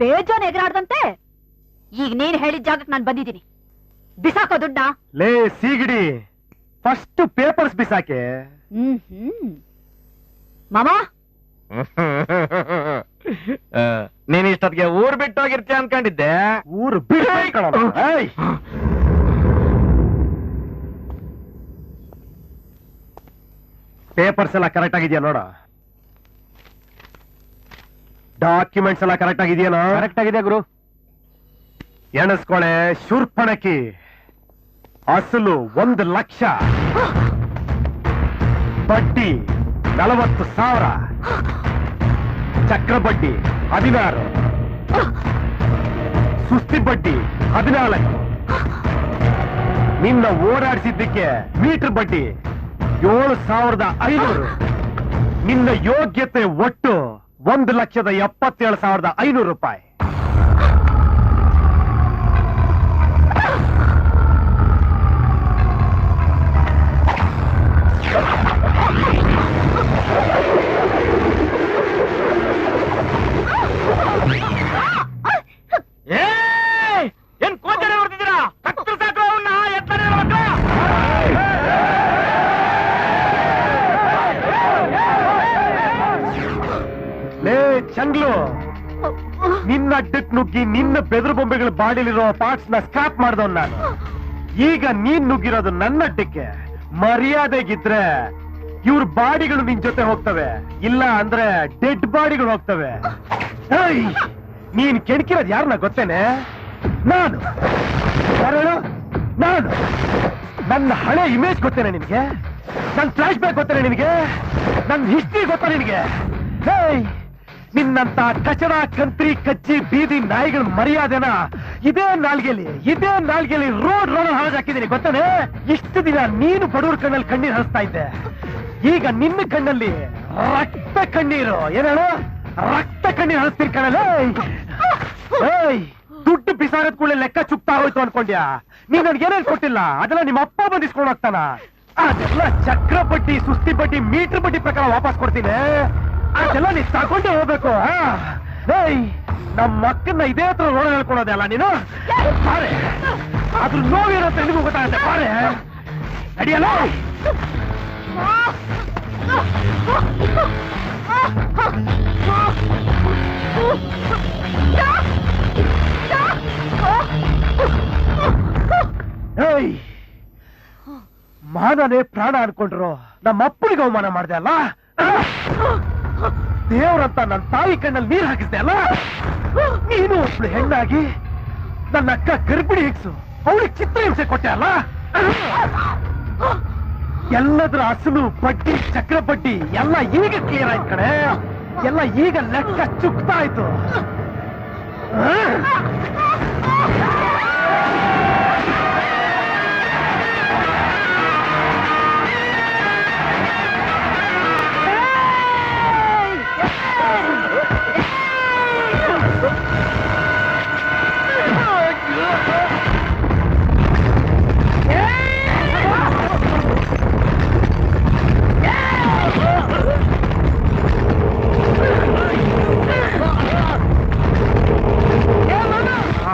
ಬೇಜಾನ್ ಎಗರಾಡ್ದಂತೆ. ಈಗ ನೀನ್ ಹೇಳಿದ ಜಾಗಕ್ಕೆ ನಾನು ಬಂದಿದ್ದೀನಿ. ಬಿಸಾಕೋ ದುಡ್ಡ. ಲೇ ಸೀಗಡಿ, ಫಸ್ಟ್ ಪೇಪರ್ಸ್ ಬಿಸಾಕೆ. ಮಾಮಾ, ನೀನ್ ಇಷ್ಟೊತ್ತಿಗೆ ಊರ್ ಬಿಟ್ಟು ಹೋಗಿರ್ತೀಯ ಅನ್ಕೊಂಡಿದ್ದೆ. ಊರು ಬಿಟ್ಟು ಪೇಪರ್ಸ್ ಎಲ್ಲ ಕರೆಕ್ಟ್ ಆಗಿದ್ಯಾ ನೋಡ. ಡಾಕ್ಯುಮೆಂಟ್ಸ್ ಎಲ್ಲ ಕರೆಕ್ಟ್ ಆಗಿದೆಯೇನೋ? ಕರೆಕ್ಟ್ ಆಗಿದೆ ಗುರು. ಎಣಸ್ಕೊಳೆ ಶೂರ್ಪಣಕಿ. ಅಸಲು 1 ಲಕ್ಷ, ಬಡ್ಡಿ 40,000, ಚಕ್ರ ಬಡ್ಡಿ 16, ಸುಸ್ತಿ ಬಡ್ಡಿ 14, ನಿನ್ನ ಓಡಾಡಿಸಿದ್ದಕ್ಕೆ ಮೀಟರ್ ಬಡ್ಡಿ 7,500. ನಿನ್ನ ಯೋಗ್ಯತೆ ಒಟ್ಟು 1,77,500 ರೂಪಾಯಿ. ಏನ್ ಕೋಚನೆ ನೋಡ್ತಿದ್ದೀರಾ? ಕತ್ತರು ಸಾಕು ಅವನ್ನ. ಎತ್ತನೆ ಲೇ ಚಂಗ್ಲು, ನಿನ್ನ ಅಡ್ಡಕ್ ನುಗ್ಗಿ ನಿನ್ನ ಬೆದರು ಬೊಂಬೆಗಳ ಬಾಡಿಲಿರೋ ಪಾರ್ಟ್ಸ್ ನ ಸ್ಕ್ರಾಪ್ ಮಾಡ್ದವ್ ನಾನು. ಈಗ ನೀನ್ ನುಗ್ಗಿರೋದು ನನ್ನ ಅಡ್ಡಕ್ಕೆ. ಮರ್ಯಾದೆಗಿದ್ರೆ ಇವ್ರ ಬಾಡಿಗಳು ನಿನ್ ಜೊತೆ ಹೋಗ್ತವೆ, ಇಲ್ಲ ಅಂದ್ರೆ ಡೆಡ್ ಬಾಡಿಗಳು ಹೋಗ್ತವೆ. ನೀನ್ ಕೆಣಕಿರೋದು ಯಾರನ್ನ ಗೊತ್ತೇನೆ? ನಾನು. ನಾನು ನನ್ನ ಹಳೆ ಇಮೇಜ್ ಗೊತ್ತೇನೆ ನಿನಗೆ? ನನ್ನ ಫ್ಲಾಶ್ ಬ್ಯಾಕ್ ಗೊತ್ತೇನೆ ನಿನಗೆ? ನನ್ನ ಹಿಸ್ಟ್ರಿ ಗೊತ್ತಾ ನಿನಗೆ? ನಿನ್ನಂತ ಕಚಡ ಕಂತ್ರಿ ಕಚ್ಚಿ ಬೀದಿ ನಾಯಿಗಳ ಮರ್ಯಾದೆನ ಇದೇ ನಾಲ್ಗೆಲಿ ರೋಡ್ ಹಾಳ್ ಹಾಕಿದ್ದೀನಿ ಗೊತ್ತೇನೆ? ಇಷ್ಟು ದಿನ ನೀನು ಬಡವ್ರ ಕಣ್ಣಲ್ಲಿ ಕಣ್ಣೀರು ಹರಿಸ್ತಾ ಇದ್ದೆ. ಈಗ ನಿನ್ನ ಕಣ್ಣಲ್ಲಿ ರಕ್ತ ಕಣ್ಣೀರು. ಏನೇಳು? ರಕ್ತ ಕಣ್ಣೀರು ಹರಿಸ್ತೀನಿ ಕಣಲ್ಲ. ದುಡ್ಡು ಬಿಸಾರದ್ ಕೂಡಲೇ ಲೆಕ್ಕ ಚುಕ್ತಾ ಹೋಯ್ತು ಅನ್ಕೊಂಡ್ಯಾ? ನೀವ್ ನನ್ಗೆ ಏನೇನು ಕೊಟ್ಟಿಲ್ಲ, ಅದೆಲ್ಲ ನಿಮ್ಮ ಅಪ್ಪ ಬಂದಿಸ್ಕೊಂಡು ಹೋಗ್ತಾನ. ಅದೆಲ್ಲ ಚಕ್ರ ಬಡ್ಡಿ, ಸುಸ್ತಿ ಬಡ್ಡಿ, ಮೀಟರ್ ಬಡ್ಡಿ ಪ್ರಕಾರ ವಾಪಸ್ ಕೊಡ್ತೀನಿ. ಅದೆಲ್ಲ ನೀನ್ ತಗೊಂಡೇ ಹೋಗ್ಬೇಕು. ನಮ್ಮ ಅಕ್ಕನ್ನ ಇದೇ ಹತ್ರ ರೋಡ್ ಹೇಳ್ಕೊಳೋದೆ ಅಲ್ಲ ನೀನು? ಬಾರೆ, ಅದ್ರ ನೋವಿರೋದು ನಿಮಗೂ ಗೊತ್ತಾಗತ್ತೆ. ಬಾರೆ, ನಡಿಯಲ್ಲ. ಮಾನನೇ ಪ್ರಾಣ ಅನ್ಕೊಂಡ್ರು, ನಮ್ಮ ಅಪ್ಪನಿಗೆ ಅವಮಾನ ಮಾಡ್ದೆ ಅಲ್ಲ. ದೇವ್ರಂತ ನನ್ನ ತಾಯಿ ಕಣ್ಣಲ್ಲಿ ನೀರು ಹಾಕಿಸ್ದೆ ಅಲ್ಲ. ನೀನು ಒಬ್ಳು ಹೆಣ್ಣಾಗಿ ನನ್ನ ಅಕ್ಕ ಗರ್ಭಿಣಿ ಹಿಗ್ಸು, ಅವಳಿಗೆ ಚಿತ್ರಹಿಂಸೆ ಕೊಟ್ಟೆ ಅಲ್ಲ. ಎಲ್ಲದರ ಅಸಲು ಬಡ್ಡಿ, ಚಕ್ರ ಬಡ್ಡಿ ಎಲ್ಲ ಈಗ ಕ್ಲಿಯರ್ ಆಯ್ತು ಕಡೆ. ಎಲ್ಲ ಈಗ ಲೆಕ್ಕ ಚುಕ್ತಾ ಆಯ್ತು.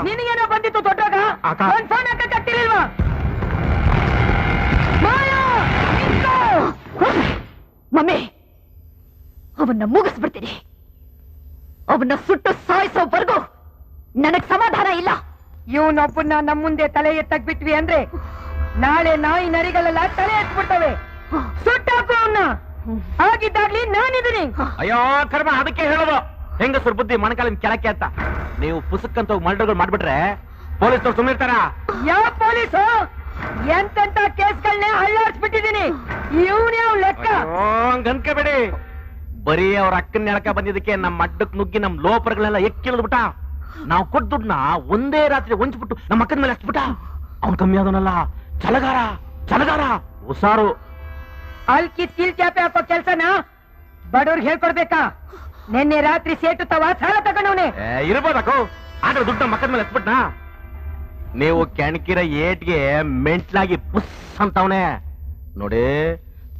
ನಿನಗೇನೋ ಬಂದಿತ್ತು ದೊಡ್ಡಾಗ? ಫೋನ್ ಹಾಕಕ್ಕಾಗ್ತಿರ್ಲಿಲ್ವಾ? ಮಮ್ಮಿ, ಅವನ್ನ ಮುಗಿಸ್ಬಿಡ್ತೀನಿ. ಅವನ್ನ ಸುಟ್ಟು ಸಾಯಿಸೋವರೆಗೂ ನನಗ್ ಸಮಾಧಾನ ಇಲ್ಲ. ಇವನೊಬ್ಬನ್ನ ನಮ್ಮ ಮುಂದೆ ತಲೆ ಎತ್ತಕ್ಬಿಟ್ವಿ ಅಂದ್ರೆ ನಾಳೆ ನಾಯಿ ನರಿಗಳೆಲ್ಲ ತಲೆ ಎತ್ಬಿಡ್ತವೆ. ಸುಟ್ಟಾಕು ಅವನ್ನ. ಆಗಿದ್ದಾಗ್ಲಿ ನಾನಿದ್ದೀನಿ. ಅಯ್ಯೋ ಕರ್ಮ, ಅದಕ್ಕೆ ಹೇಳೋದು ಹೆಂಗಸರು ಬುದ್ಧಿ ಮಣಕಾಲಿನ ಕೆಳಕ್ಕೆ ಅಂತ. ನೀವು ಪುಸ್ತಕಂತ ಮರ್ಡರ್ಗಳು ಮಾಡ್ಬಿಟ್ರೆ ಪೊಲೀಸ್ನವ್ರು ಸುಮ್ಮನೆ ಇರ್ತಾರ? ಯಾವ ಪೊಲೀಸು? ಎಂತೆಂತ ಕೇಸ್ಗಳನ್ನೇ ಹಳ್ಳಾಡ್ಸ್ಬಿಟ್ಟಿದ್ದೀನಿ. ಇವನೇ ಅವ್ ಲೆಕ್ಕ. ಹಂಗನ್ಕಬೇಡಿ. ಬರೀ ಅವ್ರ ಅಕ್ಕನ ಎಳಕ ಬಂದಿದ್ದಕ್ಕೆ ನಮ್ಮ ಅಡ್ಡಕ್ ನುಗ್ಗಿ ನಮ್ ಲೋಪರ್ಗಳೆಲ್ಲ ಎಕ್ಕಿಳಿದ್ಬಿಟ್ಟ. ನಾವು ಕೊಟ್ಟ ದುಡ್ಡನ್ನ ಒಂದೇ ರಾತ್ರಿ ಹೊಂಚ್ಬಿಟ್ಟು ನಮ್ಮ ಅಕ್ಕನ ಮೇಲೆ ಹಚ್ಬಿಟ್ಟ. ಅವ್ನ್ ಕಮ್ಮಿ ಆದವನಲ್ಲ, ಛಲಗಾರ ಹುಷಾರು. ಅಲ್ಕಿ ಸ್ಟೀಲ್ ಚಾಪೆ ಹಾಕೋ ಕೆಲ್ಸನ ಬಡವ್ರಿಗೆ ಹೇಳ್ಕೊಡ್ಬೇಕಾ? ನಿನ್ನೆ ರಾತ್ರಿ ಸೇಟು ತವ ಸಾಲ ತಗೊಂಡವನೆ. ಇರ್ಬೋದಕ್ಕೋ, ಆದ್ರೆ ದುಡ್ಡ ಮಕ್ಕದ ಮೇಲೆ ಹಚ್ಬಿಟ್ನಾ. ನೀವು ಕೆಣಕಿರ ಏಟ್ಗೆ ಮೆಂಟ್ಲಾಗಿ ಪುಸ್ ಅಂತವನೆ ನೋಡಿ.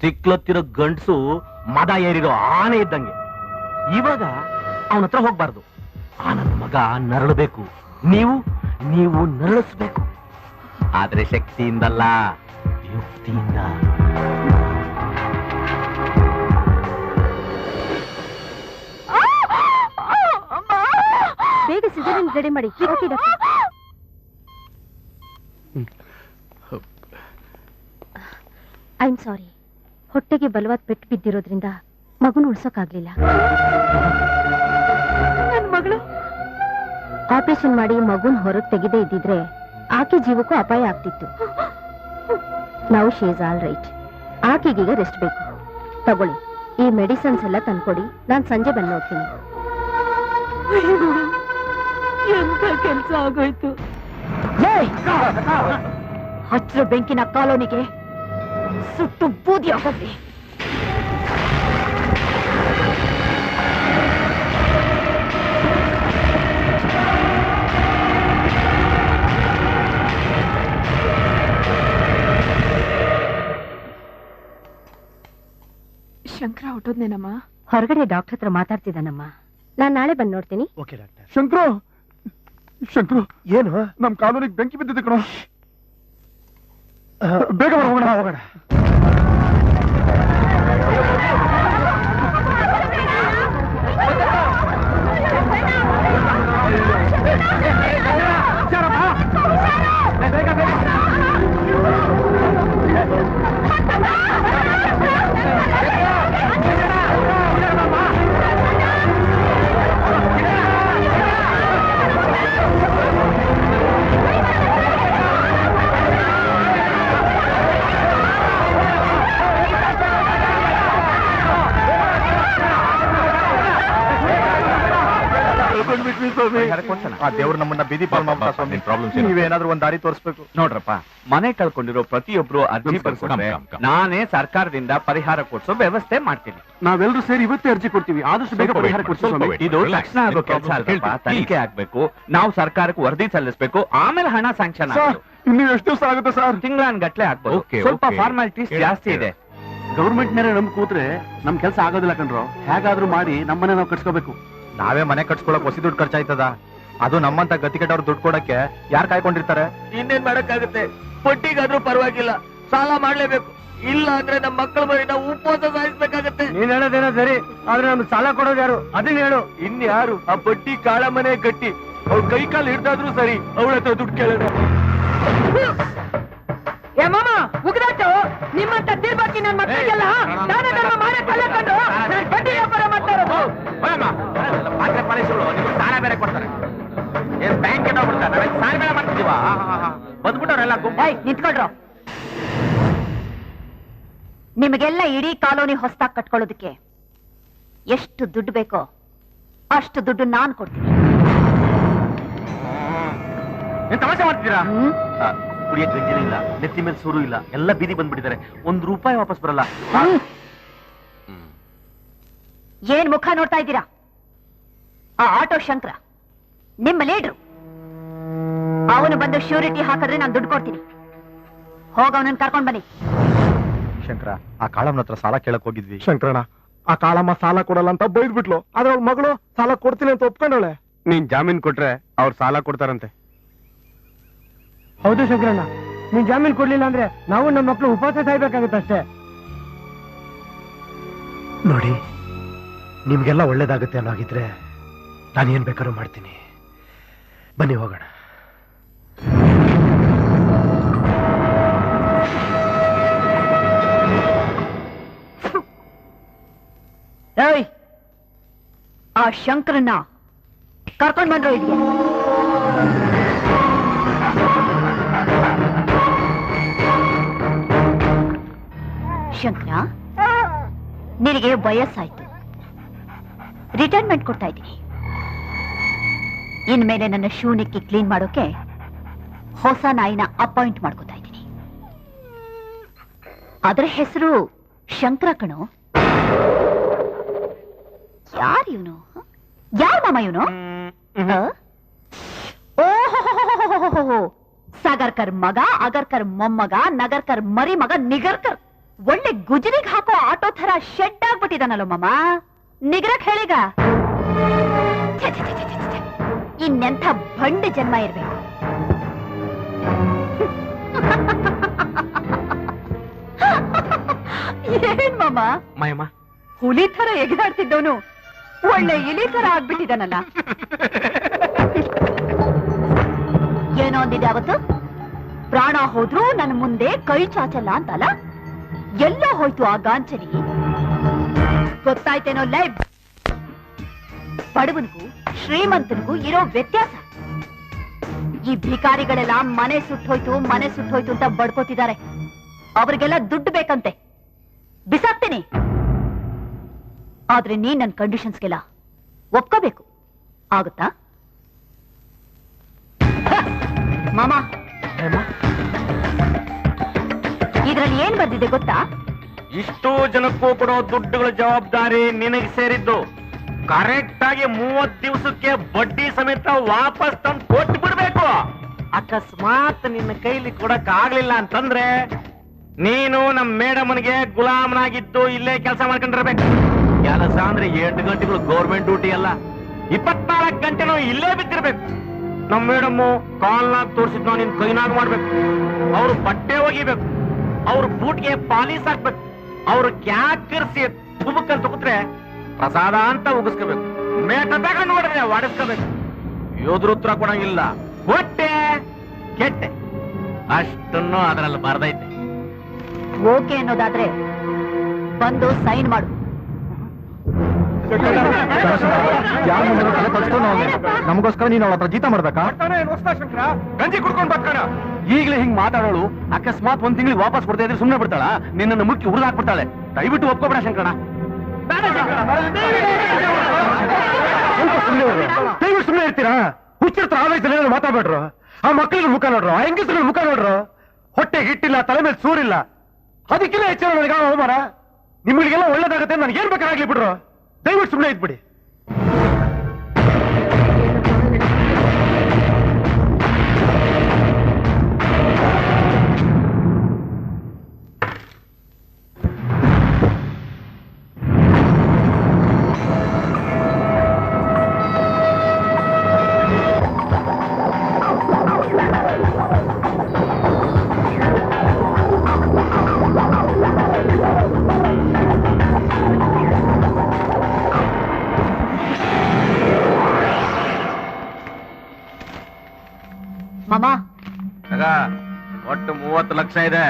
ತಿಕ್ಲತ್ತಿರೋ ಗಂಡ್ಸು ಮದ ಏರಿರೋ ಆನೆ ಇದ್ದಂಗೆ. ಇವಾಗ ಅವನ ಹತ್ರ ಹೋಗ್ಬಾರ್ದು, ಆ ನನ್ನ ಮಗ ನರಳಬೇಕು, ನೀವು ನರಳಿಸ್ಬೇಕು. ಆದ್ರೆ ಶಕ್ತಿಯಿಂದಲ್ಲ, ಯುಕ್ತಿಯಿಂದ. ಬೇಗ ಸಿಸರಿನ್ ರೆಡಿ ಮಾಡಿ. ಐ ಆಮ್ ಸಾರಿ, ಹೊಟ್ಟೆಗೆ ಬಲವಾದ ಪೆಟ್ಟು ಬಿದ್ದಿರೋದ್ರಿಂದ ಮಗುನ ಉಳ್ಸೋಕಾಗ್ಲಿಲ್ಲ. ನನ್ನ ಮಗಳು ಆಪರೇಷನ್ ಮಾಡಿ ಮಗುನ್ ಹೊರಗೆ ತೆಗೆದೇ ಇದ್ದಿದ್ರೆ ಆಕೆ ಜೀವಕ್ಕೂ ಅಪಾಯ ಆಗ್ತಿತ್ತು. ನಾವು ಶಿ ಇಸ್ ಆಲ್ ರೈಟ್. ಆಕೆಗೀಗ ರೆಸ್ಟ್ ಬೇಕು. ತಗೊಳ್ಳಿ, ಈ ಮೆಡಿಸಿನ್ಸ್ ಎಲ್ಲ ತಂದ್ಕೊಡಿ, ನಾನು ಸಂಜೆ ಬಂದು ನೋಡ್ತೀನಿ. ಎಂತ ಕೆಲಸ ಆಗೋಯ್ತು. ಹಚ್ಚರು ಬೆಂಕಿನ ಕಾಲೋನಿಗೆ ಸುಟ್ಟು ಬೂದಿ ಆಗತ್ತೆ. ಶಂಕರ ಹೊಟ್ಟೋದ್ನೇನಮ್ಮ? ಹೊರಗಡೆ ಡಾಕ್ಟರ್ ಹತ್ರ ಮಾತಾಡ್ತಿದ್ದಾನಮ್ಮ. ನಾನ್ ನಾಳೆ ಬಂದು ನೋಡ್ತೀನಿ. Okay doctor. ಶಂಕ್ರು ಏನು? ನಮ್ ಕಾಲೋನಿಗೆ ಬೆಂಕಿ ಬಿದ್ದಿದೆ ಕಣ. ಬೇಗ ಹೋಗೋಣ. ಆ ದೇವ್ರು ನಮ್ಮನ್ನ ಬೀದಿ ಪಾಲ್ ಮಾಡ್ತಾ ಸ್ವಾಮಿ. ನೀವೇನಾದ್ರೂ ಒಂದ್ ದಾರಿ ತೋರಿಸ್ಬೇಕು. ನೋಡ್ರಪ್ಪ, ಮನೆ ಕಳ್ಕೊಂಡಿರೋ ಪ್ರತಿಯೊಬ್ರು ಅರ್ಜಿ ಬರ್ಕೊಂಡ್ರೆ ನಾನೇ ಸರ್ಕಾರದಿಂದ ಪರಿಹಾರ ಕೊಡ್ಸೋ ವ್ಯವಸ್ಥೆ ಮಾಡ್ತೀನಿ. ನಾವೆಲ್ಲರೂ ಸೇರಿ ಇವತ್ತೇ ಅರ್ಜಿ ಕೊಡ್ತೀವಿ. ಆದಷ್ಟು ಬೇಗ ಪರಿಹಾರ ಕೊಡ್ತೀವಿ ಸ್ವಾಮಿ. ಇದು ತಕ್ಷಣ ಆಗೋ ಕೆಲಸ ಅಲ್ವಾ? ತನಿಖೆ ಆಗ್ಬೇಕು, ನಾವು ಸರ್ಕಾರಕ್ಕೆ ವರದಿ ಸಲ್ಲಿಸಬೇಕು, ಆಮೇಲೆ ಹಣ ಸ್ಯಾಂಕ್ಷನ್ ಆಗ್ಬೇಕು. ಇನ್ನು ಎಷ್ಟು ದಿವಸ ಆಗುತ್ತೆ ಸರ್? ತಿಂಗಳಾನ್ಗಟ್ಲೆ ಆಗ್ಬೋದು. ಸ್ವಲ್ಪ ಫಾರ್ಮಾಲಿಟೀಸ್ ಜಾಸ್ತಿ ಇದೆ. ಗೌರ್ಮೆಂಟ್ ಮೇಲೆ ನಮ್ ಕೂತ್ರೆ ನಮ್ ಕೆಲಸ ಆಗೋದಿಲ್ಲ ಕಣ್ರು. ಹೇಗಾದ್ರೂ ಮಾಡಿ ನಮ್ಮನೆ ನಾವು ಕಟ್ಸ್ಕೋಬೇಕು. ನಾವೇ ಮನೆ ಕಟ್ಸ್ಕೊಳಕ್ ಹೊಸ ದುಡ್ಡು ಖರ್ಚಾಯ್ತದ. ಅದು ನಮ್ಮಂತ ಗತಿ ಕೆಟ್ಟವ್ರು ದುಡ್ಡು ಕೊಡಕ್ಕೆ ಯಾರು ಕಾಯ್ಕೊಂಡಿರ್ತಾರೆ? ಇನ್ನೇನ್ ಮಾಡಕ್ಕಾಗುತ್ತೆ? ಬಡ್ಡಿಗಾದ್ರೂ ಪರವಾಗಿಲ್ಲ, ಸಾಲ ಮಾಡ್ಲೇಬೇಕು. ಇಲ್ಲ ಅಂದ್ರೆ ನಮ್ಮ ಮಕ್ಕಳ ಬರೀ ನಾವು ಉಪವಾಸ ಸಾಯಿಸ್ಬೇಕಾಗತ್ತೆ. ನೀನ್ ಹೇಳೋದೇನೋ ಸರಿ, ಆದ್ರೆ ನಮ್ಗೆ ಸಾಲ ಕೊಡೋದು ಯಾರು? ಅದನ್ನ ಹೇಳು. ಇನ್ಯಾರು? ಆ ಬಡ್ಡಿ ಕಾಳ ಮನೆ ಗಟ್ಟಿ. ಅವ್ರ ಕೈ ಕಾಲು ಹಿಡ್ದಾದ್ರೂ ಸರಿ, ಅವಳ ಹತ್ರ ದುಡ್ಡು ಕೇಳೋಣ. ಏ ಮಾಮ, ಉಗ್ದಾಟು ನಿಮ್ಮಂತ ತಿರ್ಬಾಕಿ ನನ್ನ ಮಕ್ಕಳಿಗೆಲ್ಲ ದಾನ ಧರ್ಮ ಮಾಡಕ್ಕಲ್ಲ ಕಂಡು ನಾನು ಬಡ್ಡಿ ವ್ಯಾಪಾರ ಮಾಡ್ತಾ ಇರೋದು. ಪಾತ್ರೆ ಪಾಲಿಸಲು ನೀವು ಸಾಲ ಬೇರೆ ಕೊಡ್ತಾರೆ. ಏನ್ ಬ್ಯಾಂಕ್ ಕೆಟ್ಟೋಗ್ಬಿಡ್ತಾರೆ, ನಾವೇನ್ ಸಾಲ ಬೇರೆ ಮಾಡ್ತಿದೀವ? ಬಂದ್ಬಿಟ್ಟವ್ರೆಲ್ಲ ಗುಂಪು. ನಿಂತ್ಕೊಳ್ರು. ನಿಮಗೆಲ್ಲ ಇಡೀ ಕಾಲೋನಿ ಹೊಸದಾಗಿ ಕಟ್ಕೊಳ್ಳೋದಕ್ಕೆ ಎಷ್ಟು ದುಡ್ಡು ಬೇಕೋ ಅಷ್ಟು ದುಡ್ಡು ನಾನು ಕೊಡ್ತೀನಿ. ಏನ್ ತಮಾಷೆ ಮಾಡ್ತಿದ್ದೀರಾ? ಕುಡಿಯಕ್ಕೆ ಗಂಜಿನ ಇಲ್ಲ, ನೆತ್ತಿ ಮೇಲೆ ಸೂರು ಇಲ್ಲ, ಎಲ್ಲ ಬೀದಿ ಬಂದ್ಬಿಟ್ಟಿದ್ದಾರೆ. ₹1 ವಾಪಸ್ ಬರಲ್ಲ. ಏನ್ ಮುಖ ನೋಡ್ತಾ ಇದ್ದೀರಾ? ಆ ಆಟೋ ಶಂಕರ ನಿಮ್ಮ ಲೀಡ್ರು. ಅವನು ಬಂದು ಶ್ಯೂರಿಟಿ ಹಾಕಿದ್ರೆ ನಾನು ದುಡ್ಡು ಕೊಡ್ತೀನಿ. ಹೋಗ ಅವನನ್ನ ಕರ್ಕೊಂಡ್ ಬನ್ನಿ. ಶಂಕರ, ಆ ಕಾಳಮ್ಮನ ಹತ್ರ ಸಾಲ ಕೇಳಕ್ ಹೋಗಿದ್ವಿ. ಶಂಕರಣ್ಣ, ಆ ಕಾಳಮ್ಮ ಸಾಲ ಕೊಡಲ್ಲ ಅಂತ ಬೈದ್ಬಿಟ್ಲು. ಆದ್ರೆ ಅವ್ಳ ಮಗಳು ಸಾಲ ಕೊಡ್ತೀನಿ ಅಂತ ಒಪ್ಕೊಂಡವಳೆ. ನೀನ್ ಜಾಮೀನ್ ಕೊಟ್ರೆ ಅವ್ರು ಸಾಲ ಕೊಡ್ತಾರಂತೆ. ಹೌದು ಶಂಕರಣ್ಣ, ನೀನ್ ಜಾಮೀನ್ ಕೊಡ್ಲಿಲ್ಲ ಅಂದ್ರೆ ನಾವು ನಮ್ಮ ಮಕ್ಕಳು ಉಪವಾಸ ಸಾಯ್ಬೇಕಾಗತ್ತಷ್ಟೇ. ನೋಡಿ, ನಿಮ್ಗೆಲ್ಲ ಒಳ್ಳೇದಾಗುತ್ತೆ ಅನ್ನೋ ಹಾಗಿದ್ರೆ ನಾನು ಏನ್ ಬೇಕಾದ್ರೂ ಮಾಡ್ತೀನಿ. ಬನ್ನಿ ಹೋಗೋಣ. ಏಯ್, ಆ ಶಂಕರನ್ನ ಕರ್ಕೊಂಡ್ ಬಂದ್ರು ಇದೆಯಾ? ಶಂಕರ, ನಿನಗೆ ವಯಸ್ಸಾಯ್ತು, ರಿಟೈರ್ಮೆಂಟ್ ಕೊಡ್ತಾ ಇದ್ದೀನಿ. ಇನ್ಮೇಲೆ ನನ್ನ ಶೂನಿಕ್ಕಿ ಕ್ಲೀನ್ ಮಾಡೋಕೆ ಹೊಸ ನಾಯಿನ ಅಪಾಯಿಂಟ್ ಮಾಡ್ಕೊತಾ ಇದ್ದೀನಿ. ಅದರ ಹೆಸರು ಶಂಕರ ಕಣೋ. ಯಾರು ಇವನು? ಯಾರು ಮಾಮ ಇವನು? ಓಹೋ, ಸಾಗರ್ಕರ್ ಮಗ, ಅಗರ್ಕರ್ ಮೊಮ್ಮಗ, ನಗರ್ಕರ್ ಮರಿ ಮಗ, ನಿಗರ್ಕರ್. ಒಳ್ಳೆ ಗುಜರಿಗೆ ಹಾಕೋ ಆಟೋ ತರ ಶೆಡ್ ಆಗ್ಬಿಟ್ಟಿದಾನಲ್ಲ ಮಾಮ. ನಿಗರಕ್ ಹೇಳಿಗ. ಇನ್ನೆಂಥ ಬಂಡ ಜನ್ಮ ಇರ್ಬೇಕು. ಏನ್ ಮಾಮ ಮಾಯಮ್ಮ ಹುಲಿ ತರ ಎಗೆದಾಡ್ತಿದ್ದವನು ಒಳ್ಳೆ ಇಲಿ ತರ ಆಗ್ಬಿಟ್ಟಿದಾನಲ್ಲ. ಏನೋ ಅಂದಿದೆ ಅವತ್ತು, ಪ್ರಾಣ ಹೋದ್ರೂ ನನ್ನ ಮುಂದೆ ಕೈ ಚಾಚಲ್ಲ ಅಂತಲ್ಲ. ಎಲ್ಲೋ ಹೋಯ್ತು ಆ ಗಾಂಚಲಿ? ಗೊತ್ತಾಯ್ತೇನೋ ಲೈವ್. ಬಡವನಿಗೂ ಶ್ರೀಮಂತನಿಗೂ ಇರೋ ವ್ಯತ್ಯಾಸ. ಈ ಭಿಕಾರಿಗಳೆಲ್ಲ ಮನೆ ಸುಟ್ಟೋಯ್ತು ಅಂತ ಬಡ್ಕೋತಿದ್ದಾರೆ. ಅವ್ರಿಗೆಲ್ಲ ದುಡ್ಡು ಬೇಕಂತೆ, ಬಿಸಾಕ್ತೀನಿ. ಆದ್ರೆ ನೀನ್ ನನ್ನ ಕಂಡೀಷನ್ಸ್ಗೆಲ್ಲ ಒಪ್ಕೋಬೇಕು. ಆಗುತ್ತಾ ಮಾಮ? ಇದ್ರಲ್ಲಿ ಏನ್ ಬರ್ದಿದೆ ಗೊತ್ತಾ? ಇಷ್ಟು ಜನಕ್ಕೂ ಕೊಡೋ ದುಡ್ಡುಗಳ ಜವಾಬ್ದಾರಿ ನಿನಗೆ ಸೇರಿದ್ದು. ಕರೆಕ್ಟ್ ಆಗಿ 30 ದಿವಸಕ್ಕೆ ಬಡ್ಡಿ ಸಮೇತ ವಾಪಸ್ ತಂದು ಕೊಟ್ಟು ಬಿಡ್ಬೇಕು. ಅಕಸ್ಮಾತ್ ನಿನ್ನ ಕೈಲಿ ಕೊಡಕ್ ಆಗ್ಲಿಲ್ಲ ಅಂತಂದ್ರೆ ನೀನು ನಮ್ಮ ಮೇಡಮ್ನಿಗೆ ಗುಲಾಮನಾಗಿದ್ದು ಇಲ್ಲೇ ಕೆಲಸ ಮಾಡ್ಕೊಂಡಿರ್ಬೇಕು. ಕೆಲಸ ಅಂದ್ರೆ 8 ಗಂಟೆಗಳು ಗೌರ್ಮೆಂಟ್ ಡ್ಯೂಟಿ ಅಲ್ಲ, 24 ಗಂಟೆನೂ ಇಲ್ಲೇ ಬಿದ್ದಿರ್ಬೇಕು. ನಮ್ಮ ಮೇಡಮ್ಮು ಕಾಲ್ನಾಗ ತೋರಿಸಿದ್ ನಿನ್ ಕೈನಾಗ ಮಾಡ್ಬೇಕು. ಅವ್ರು ಬಟ್ಟೆ ಒಗಿಬೇಕು, ಅವ್ರ ಬೂಟ್ಗೆ ಪಾಲಿಸ್ ಹಾಕ್ಬೇಕು, ಅವ್ರು ಕ್ಯಾಕರ್ಸಿ ತುಬಕ್ಕಂತ ಕೂತ್ರೆ ಪ್ರಸಾದ ಅಂತ ಉಗಿಸ್ಕೋಬೇಕು. ಮೇಟ ಬೇಗ ನೋಡಿದ್ರೆ ಒಡಿಸ್ಕೋಬೇಕು. ಯೋದ್ರ ಉತ್ತರ ಕೊಡಂಗಿಲ್ಲ. ಹೊಟ್ಟೆ ಕೆಟ್ಟೆ ಅಷ್ಟನ್ನು ಅದರಲ್ಲಿ ಬರ್ದೈತೆ. ಓಕೆ ಅನ್ನೋದಾದ್ರೆ ಬಂದು ಸೈನ್ ಮಾಡು. ನಮಗೋಸ್ಕರ ನೀನು ಅವಳ ಹತ್ರ ಜೀತ ಮಾಡ್ಬೇಕಾ? ಗಂಜಿ ಕುಡ್ಕೊಂಡ್ ಬರ್ತಾನ. ಈಗಲೇ ಹಿಂಗ್ ಮಾತಾಡೋಳು ಅಕಸ್ಮಾತ್ ಒಂದ್ ತಿಂಗಳಿಗೆ ವಾಪಸ್ ಕೊಡ್ತಾ ಇದ್ರೆ ಸುಮ್ಮನೆ ಬಿಡ್ತಾಳ? ನಿನ್ನನ್ನು ಮುಕ್ಕಿ ಹುರಿದು ಹಾಕ್ಬಿಡ್ತಾಳೆ. ದಯವಿಟ್ಟು ಒಪ್ಕೊಬೇಡ ಶಂಕರಣ. ದಯವಿಟ್ಟು ಸುಮ್ಮನೆ ಇರ್ತೀರಾ? ಹುಚ್ಚಿರ್ತ ಆವೇಶದಲ್ಲಿ ಮಾತಾಡ್ಬೇಡ್ರು. ಆ ಮಕ್ಕಳಿಗೆ ಮುಖ ನೋಡ್ರು, ಆ ಹೆಂಗಸ್ರಿಗೆ ಮುಖ ನೋಡ್ರು. ಹೊಟ್ಟೆ ಹಿಟ್ಟಿಲ್ಲ, ತಲೆ ಮೇಲೆ ಸೂರಿಲ್ಲ. ಅದಕ್ಕಿಂತ ಹೆಚ್ಚಿನ ನನಗೆ ಅವಮಾನ. ನಿಮ್ಗಳಿಗೆಲ್ಲ ಒಳ್ಳೇದಾಗತ್ತೆ, ನನಗೆ ಏನ್ ಬೇಕಾಗ್ಲಿ ಬಿಡ್ರು. ದಯವಿಟ್ಟು ಸುಮ್ಮನೆ ಇದ್ಬಿಡಿ. ಮಾಮ ಒಟ್ಟು 30 ಲಕ್ಷ ಇದೆ.